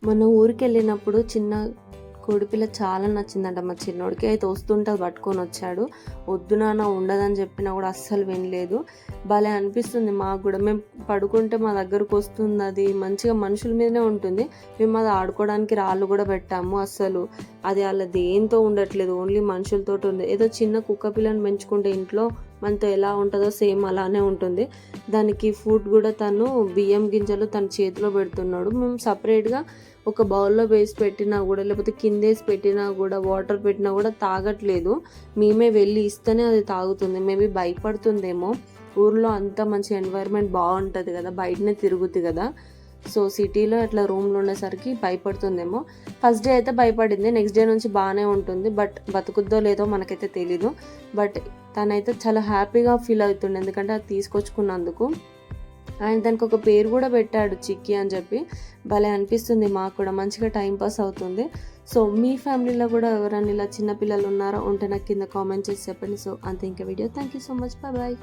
మొన్న ఊరికెళ్ళినప్పుడు చిన్న కోడిపిల్ల చాలా నచ్చిందంట మా చిన్నోడికి. అయితే వస్తుంటే అది పట్టుకొని వచ్చాడు. వద్దు నాన్న ఉండదని చెప్పినా కూడా అస్సలు వినలేదు. భలే అనిపిస్తుంది మాకు కూడా. మేము పడుకుంటే మా దగ్గరకు వస్తుంది, అది మంచిగా మనుషుల మీదనే ఉంటుంది. మేము అది ఆడుకోవడానికి రాళ్ళు కూడా పెట్టాము. అస్సలు అది అలా దేంతో ఉండట్లేదు, ఓన్లీ మనుషులతో ఉంది. ఏదో చిన్న కుక్క పిల్లని పెంచుకుంటే ఇంట్లో మనతో ఎలా ఉంటుందో సేమ్ అలానే ఉంటుంది. దానికి ఫుడ్ కూడా తను బియ్యం గింజలు తన చేతిలో పెడుతున్నాడు. మేము సపరేట్గా ఒక బౌల్లో వేసి పెట్టినా కూడా, లేకపోతే కిందేసి పెట్టినా కూడా, వాటర్ పెట్టినా కూడా తాగట్లేదు. మేమే వెళ్ళి ఇస్తేనే అది తాగుతుంది. మేబీ భయపడుతుందేమో. ఊర్లో అంత మంచి ఎన్వైర్న్మెంట్ బాగుంటుంది కదా, బయటనే తిరుగుతుంది కదా. సో సిటీలో అట్లా రూమ్లో ఉండేసరికి భయపడుతుందేమో. ఫస్ట్ డే అయితే భయపడింది, నెక్స్ట్ డే నుంచి బాగానే ఉంటుంది. బట్ బతుకుద్దో లేదో మనకైతే తెలీదు. బట్ తనైతే చాలా హ్యాపీగా ఫీల్ అవుతుండే, ఎందుకంటే అది తీసుకొచ్చుకున్నందుకు. ఆయన దానికి ఒక పేరు కూడా పెట్టాడు, చిక్కీ అని చెప్పి. భలే అనిపిస్తుంది మాకు కూడా, మంచిగా టైంపాస్ అవుతుంది. సో మీ ఫ్యామిలీలో కూడా ఎవరైనా ఇలా చిన్నపిల్లలు ఉన్నారో ఉంటే నాకు కింద కామెంట్ చేసి చెప్పండి. సో అంతే ఇంకా video. Thank you so much. Bye.